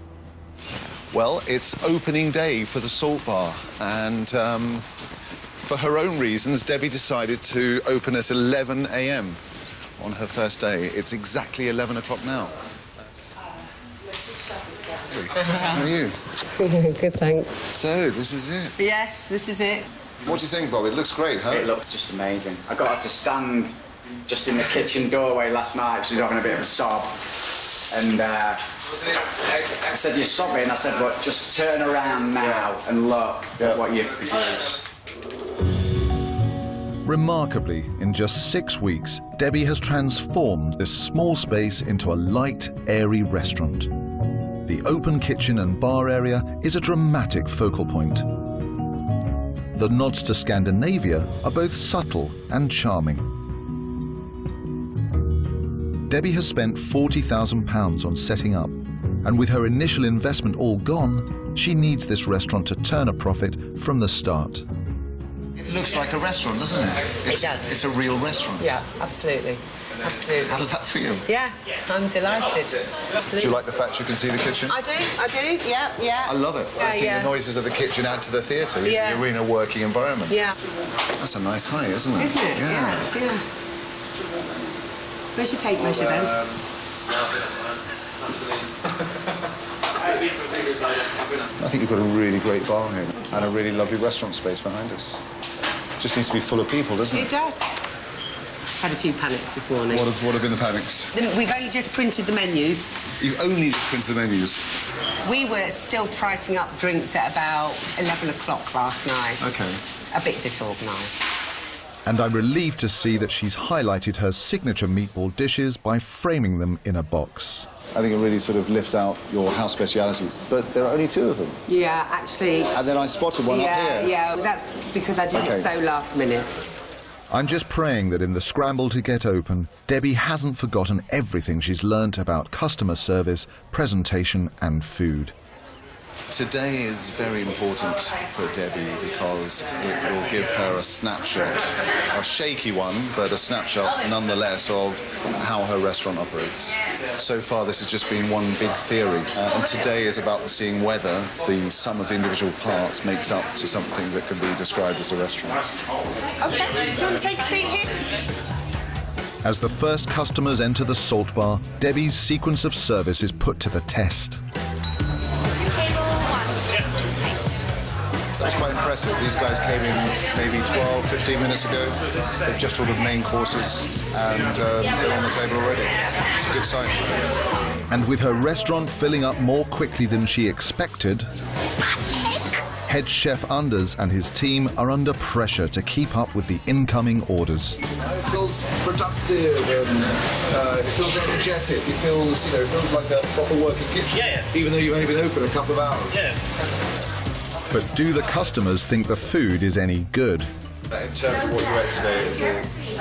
Well, it's opening day for the Salt Bar, and for her own reasons, Debbie decided to open at 11 a.m. on her first day. It's exactly 11 o'clock now. How are you? Good, thanks. So, this is it? Yes, this is it. What do you think, Bob? It looks great, huh? It looked just amazing. I got her to stand just in the kitchen doorway last night. She was having a bit of a sob. And I said, you're sobbing. I said, but just turn around now and look at what you've produced. Remarkably, in just 6 weeks, Debbie has transformed this small space into a light, airy restaurant. The open kitchen and bar area is a dramatic focal point. The nods to Scandinavia are both subtle and charming. Debbie has spent £40,000 on setting up, and with her initial investment all gone, she needs this restaurant to turn a profit from the start. It looks like a restaurant, doesn't it? It does. It's a real restaurant. Yeah, absolutely. Absolutely. How does that feel? Yeah, I'm delighted. Absolutely. Do you like the fact you can see the kitchen? I do, yeah. I love it. Yeah. The noises of the kitchen add to the theatre, the arena working environment. Yeah. That's a nice height, isn't it? Isn't it? Yeah. Where's your tape measure then? I think you've got a really great bar here and a really lovely restaurant space behind us. Just needs to be full of people, doesn't it? It does. Had a few panics this morning. What have been the panics? We've only just printed the menus. You've only just printed the menus? We were still pricing up drinks at about 11 o'clock last night. OK. A bit disorganised. And I'm relieved to see that she's highlighted her signature meatball dishes by framing them in a box. I think it really sort of lifts out your house specialities. But there are only 2 of them. Yeah, actually. And then I spotted one up here. Yeah, that's because I did it so last minute. I'm just praying that in the scramble to get open, Debbie hasn't forgotten everything she's learnt about customer service, presentation and food. Today is very important for Debbie because it will give her a snapshot, a shaky one, but a snapshot nonetheless of how her restaurant operates. So far this has just been one big theory, and today is about seeing whether the sum of the individual parts makes up to something that can be described as a restaurant. OK, do you want to take a seat here? As the first customers enter the Salt Bar, Debbie's sequence of service is put to the test. That's quite impressive. These guys came in maybe 12, 15 minutes ago. They've just ordered main courses and they're on the table already. It's a good sign. And with her restaurant filling up more quickly than she expected, head chef Anders and his team are under pressure to keep up with the incoming orders. It feels productive and it feels energetic. It feels, it feels like a proper working kitchen. Yeah. Even though you've only been open a couple of hours. Yeah. But do the customers think the food is any good? In terms of what you ate today, it was all...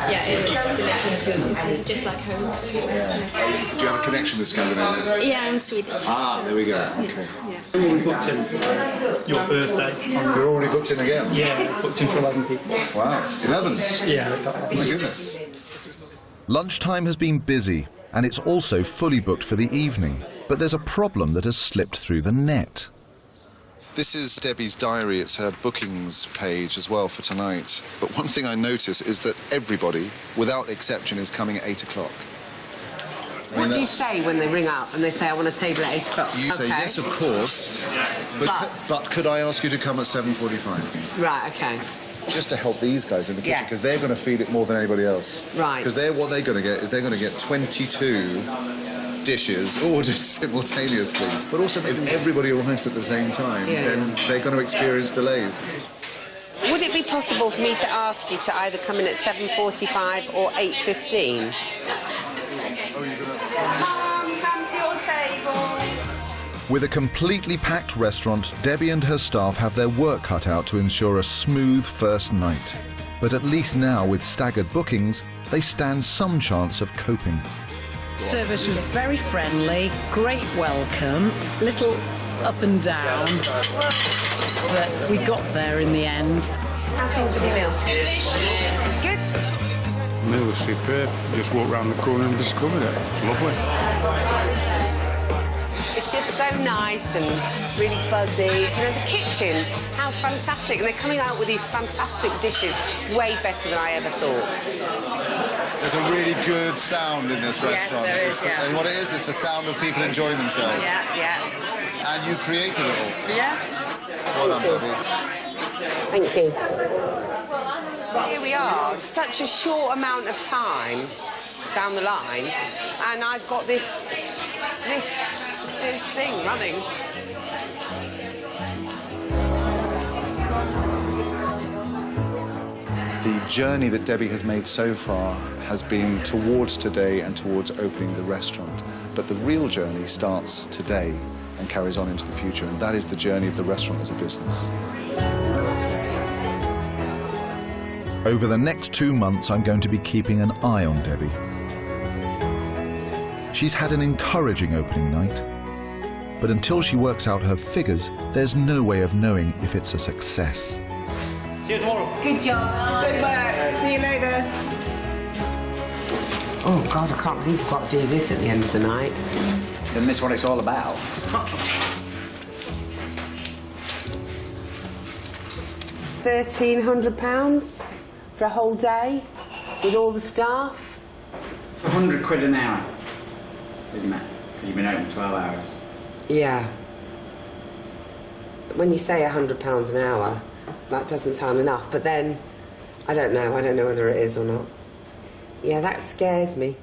Yeah, it was delicious. It was just like home. So do you have a connection with Scandinavia? Yeah, I'm Swedish. Ah, there we go. Okay. We're already booked in for your birthday. You're already booked in again? Yeah, booked in for 11 people. Wow, 11? Yeah. Oh my goodness. Lunchtime has been busy, and it's also fully booked for the evening. But there's a problem that has slipped through the net. This is Debbie's diary. It's her bookings page as well for tonight. But one thing I notice is that everybody, without exception, is coming at 8 o'clock. What do you say when they ring up and they say, I want a table at 8 o'clock? You say, yes, of course, but could I ask you to come at 7:45? Right, OK. Just to help these guys in the kitchen, because they're going to feel it more than anybody else. Right. Because what they're going to get is they're going to get 22 dishes ordered simultaneously. But also, if everybody arrives at the same time, then they're going to experience delays. Would it be possible for me to ask you to either come in at 7:45 or 8:15? Come to your table. With a completely packed restaurant, Debbie and her staff have their work cut out to ensure a smooth first night. But at least now, with staggered bookings, they stand some chance of coping. Service was very friendly, great welcome, little up and down, but we got there in the end. How's things with your meal? Good? The meal was superb. Just walked round the corner and discovered it. It's lovely. It's just so nice and it's really buzzy. You know, the kitchen, how fantastic. And they're coming out with these fantastic dishes, way better than I ever thought. There's a really good sound in this restaurant. Yes, there is, And what it is the sound of people enjoying themselves. Yeah. And you created it all. Yeah. Well done, Debbie. Thank you. Here we are, such a short amount of time down the line, and I've got this thing running. The journey that Debbie has made so far has been towards today and towards opening the restaurant. But the real journey starts today and carries on into the future, and that is the journey of the restaurant as a business. Over the next 2 months, I'm going to be keeping an eye on Debbie. She's had an encouraging opening night, but until she works out her figures, there's no way of knowing if it's a success. See you tomorrow. Good job. Good work. See you later. Oh, God, I can't believe we've got to do this at the end of the night. Isn't this what it's all about? £1,300 for a whole day with all the staff. £100 an hour, isn't it? Because you've been open 12 hours. Yeah. When you say £100 an hour, that doesn't sound enough, but then, I don't know whether it is or not. Yeah, that scares me.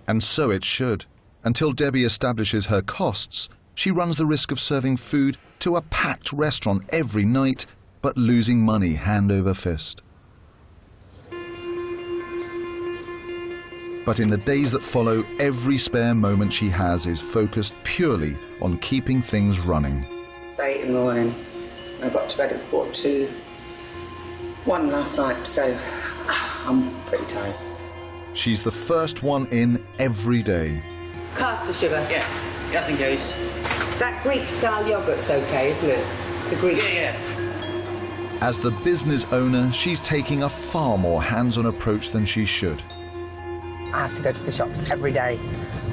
And so it should. Until Debbie establishes her costs, she runs the risk of serving food to a packed restaurant every night, but losing money hand over fist. But in the days that follow, every spare moment she has is focused purely on keeping things running. It's 8 in the morning. I got to bed at 1 last night, so I'm pretty tired. She's the first one in every day. Caster sugar. Yeah, just in case. That Greek-style yoghurt's okay, isn't it? The Greek. Yeah. As the business owner, she's taking a far more hands-on approach than she should. I have to go to the shops every day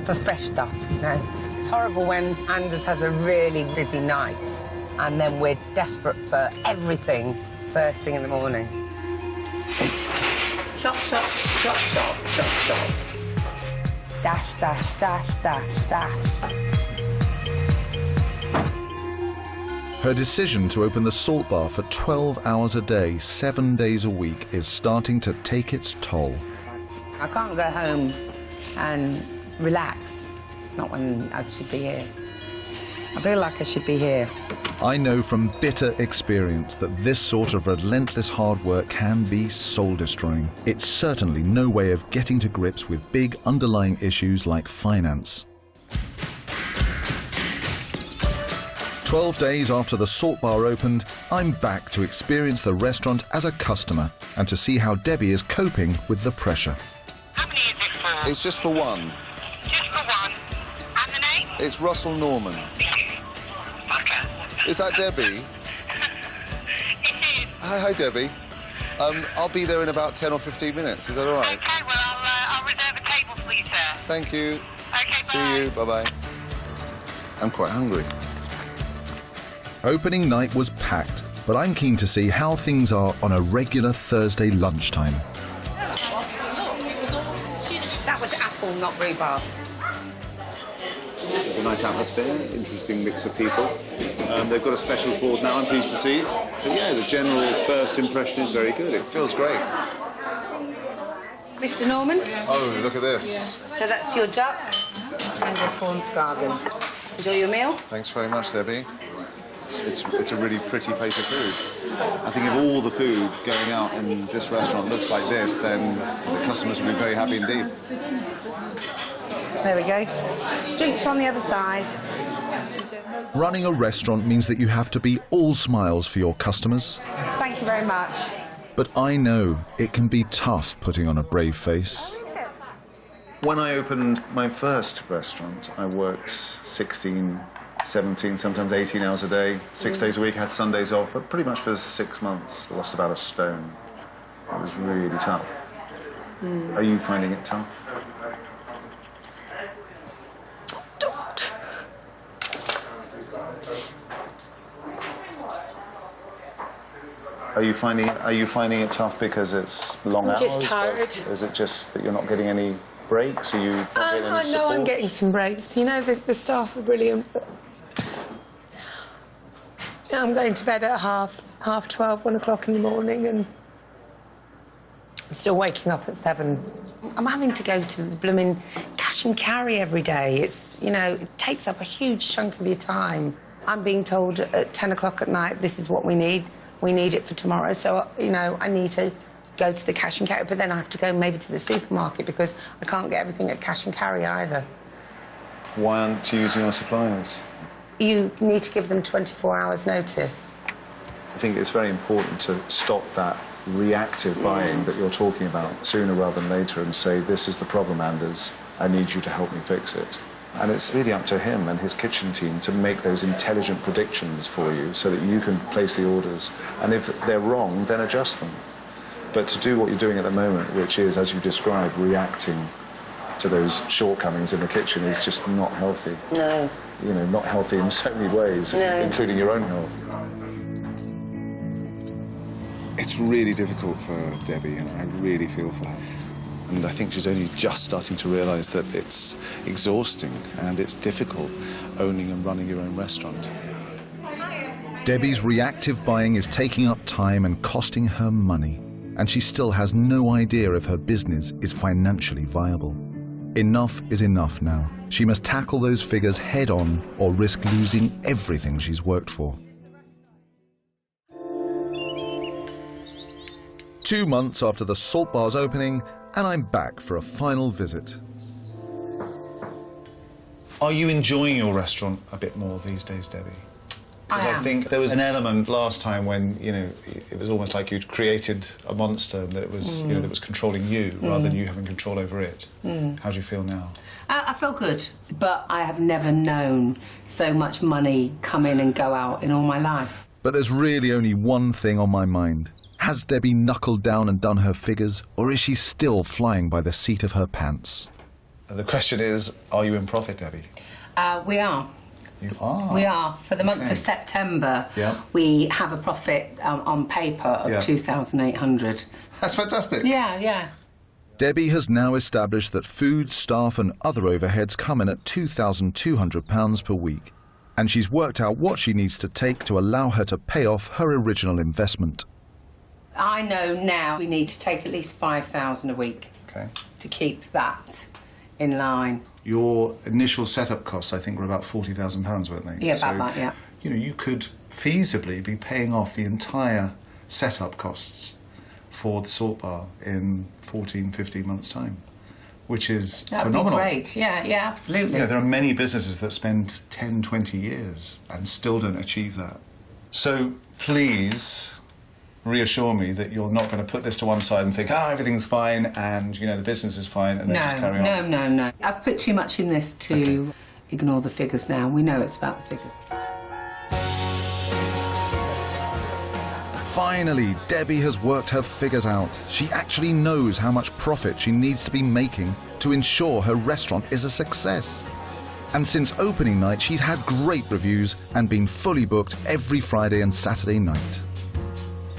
for fresh stuff, you know. It's horrible when Anders has a really busy night and then we're desperate for everything first thing in the morning. Shop, shop, shop, shop, shop, shop. Dash, dash, dash, dash, dash. Her decision to open the salt bar for 12 hours a day, 7 days a week, is starting to take its toll. I can't go home and relax. It's not when I should be here. I feel like I should be here. I know from bitter experience that this sort of relentless hard work can be soul-destroying. It's certainly no way of getting to grips with big underlying issues like finance. 12 days after the salt bar opened, I'm back to experience the restaurant as a customer and to see how Debbie is coping with the pressure. How many is it for? It's just for one. Just for one. And the name? It's Russell Norman. Okay. Is that Debbie? It is. Hi, Debbie. I'll be there in about 10 or 15 minutes. Is that all right? Okay, well, I'll reserve a table for you, sir. Thank you. Okay, bye. See you. Bye-bye. I'm quite hungry. Opening night was packed, but I'm keen to see how things are on a regular Thursday lunchtime. That was apple, not rhubarb. There's a nice atmosphere, interesting mix of people. They've got a specials board now, I'm pleased to see. But yeah, the general first impression is very good. It feels great. Mr. Norman? Oh, look at this. So that's your duck and your prawn scarvin. Enjoy your meal. Thanks very much, Debbie. It's a really pretty plate of food. I think if all the food going out in this restaurant looks like this, then the customers will be very happy indeed. There we go. Drinks are on the other side. Running a restaurant means that you have to be all smiles for your customers. Thank you very much. But I know it can be tough putting on a brave face. When I opened my first restaurant, I worked 16, 17, sometimes 18 hours a day, 6 days a week, had Sundays off, but pretty much for 6 months, I lost about a stone. It was really tough. Are you finding it tough? Are you finding it tough because it's long hours? I'm just tired. Is it just that you're not getting any breaks? Are you not getting any I know support? I'm getting some breaks. You know, the staff are brilliant, but I'm going to bed at half 12, 1 o'clock in the morning, and I'm still waking up at 7. I'm having to go to the blooming cash and carry every day. It's, you know, it takes up a huge chunk of your time. I'm being told at 10 o'clock at night, this is what we need. We need it for tomorrow. So, you know, I need to go to the cash and carry, but then I have to go maybe to the supermarket because I can't get everything at cash and carry either. Why aren't you using your suppliers? You need to give them 24 hours notice. I think it's very important to stop that reactive buying that you're talking about sooner rather than later and say, this is the problem, Anders. I need you to help me fix it. And it's really up to him and his kitchen team to make those intelligent predictions for you so that you can place the orders. And if they're wrong, then adjust them. But to do what you're doing at the moment, which is, as you described, reacting to those shortcomings in the kitchen, is just not healthy. No. You know, not healthy in so many ways, including your own health. It's really difficult for Debbie, and I really feel for her. And I think she's only just starting to realise that it's exhausting and it's difficult owning and running your own restaurant. Debbie's reactive buying is taking up time and costing her money, and she still has no idea if her business is financially viable. Enough is enough now. She must tackle those figures head on or risk losing everything she's worked for. 2 months after the salt bar's opening, And I'm back for a final visit. Are you enjoying your restaurant a bit more these days, Debbie? Because I think there was an element last time when, you know, it was almost like you'd created a monster that it was, you know, that was controlling you rather than you having control over it. How do you feel now? I feel good, but I have never known so much money come in and go out in all my life. But there's really only one thing on my mind. Has Debbie knuckled down and done her figures, or is she still flying by the seat of her pants? The question is, are you in profit, Debbie? We are. You are? We are. For the month of September, we have a profit on paper of 2,800. That's fantastic. Yeah. Debbie has now established that food, staff and other overheads come in at £2,200 per week. And she's worked out what she needs to take to allow her to pay off her original investment. I know now we need to take at least 5,000 a week to keep that in line. Your initial setup costs, I think, were about £40,000, weren't they? Yeah, about that, yeah. You know, you could feasibly be paying off the entire setup costs for the salt bar in 14, 15 months' time, which is phenomenal. That would be great. Yeah, absolutely. You know, there are many businesses that spend 10, 20 years and still don't achieve that. So please reassure me that you're not going to put this to one side and think, everything's fine and, you know, the business is fine and then just carry on. No. I've put too much in this to ignore the figures now. We know it's about the figures. Finally, Debbie has worked her figures out. She actually knows how much profit she needs to be making to ensure her restaurant is a success. And since opening night, she's had great reviews and been fully booked every Friday and Saturday night.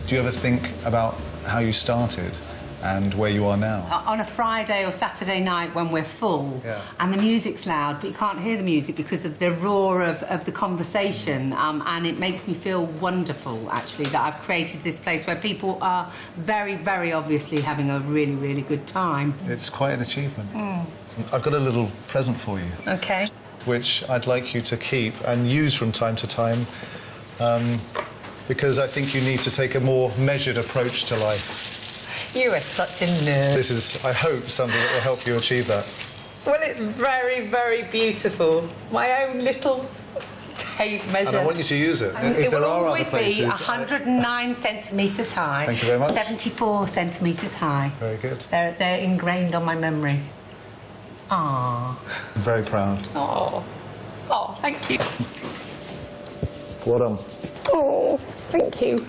Do you ever think about how you started and where you are now? On a Friday or Saturday night when we're full and the music's loud, but you can't hear the music because of the roar of the conversation, and it makes me feel wonderful, actually, that I've created this place where people are very, very obviously having a really, really good time. It's quite an achievement. I've got a little present for you. OK. Which I'd like you to keep and use from time to time, because I think you need to take a more measured approach to life. You are such a nerd. This is, I hope, something that will help you achieve that. Well, it's very, very beautiful. My own little tape measure. And I want you to use it. It will always be 109 centimetres high. Thank you very much. 74 centimetres high. Very good. They're ingrained on my memory. Ah. I'm very proud. Oh, thank you. Well done. Oh, thank you.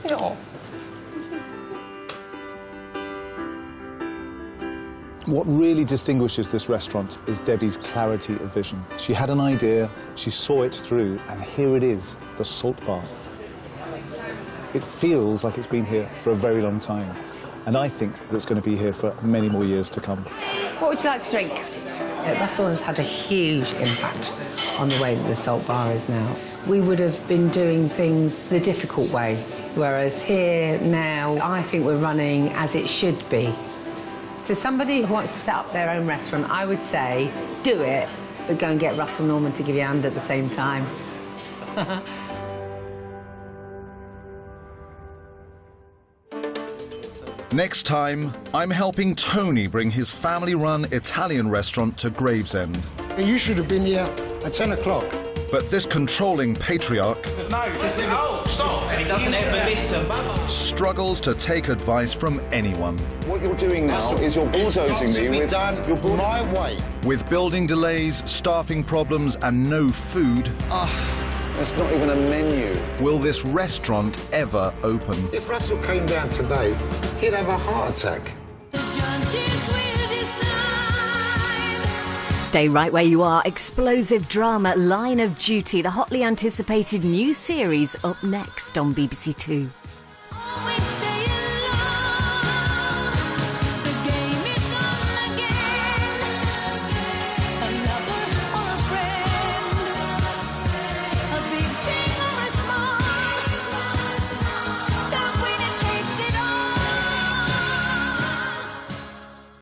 Oh. What really distinguishes this restaurant is Debbie's clarity of vision. She had an idea, she saw it through, and here it is, the salt bar. It feels like it's been here for a very long time, and I think that it's going to be here for many more years to come. What would you like to drink? Russell has had a huge impact on the way that the salt bar is now. We would have been doing things the difficult way, whereas here now, I think we're running as it should be. To somebody who wants to set up their own restaurant, I would say, do it, but go and get Russell Norman to give you a hand at the same time. Next time, I'm helping Tony bring his family-run Italian restaurant to Gravesend. You should have been here at 10 o'clock. But this controlling patriarch Stop! He doesn't ever listen. struggles to take advice from anyone. What you're doing now is you're bulldozing me with my way. With building delays, staffing problems and no food, That's not even a menu. will this restaurant ever open? If Russell came down today, he'd have a heart attack. Stay right where you are. Explosive drama, Line of Duty, the hotly anticipated new series up next on BBC Two.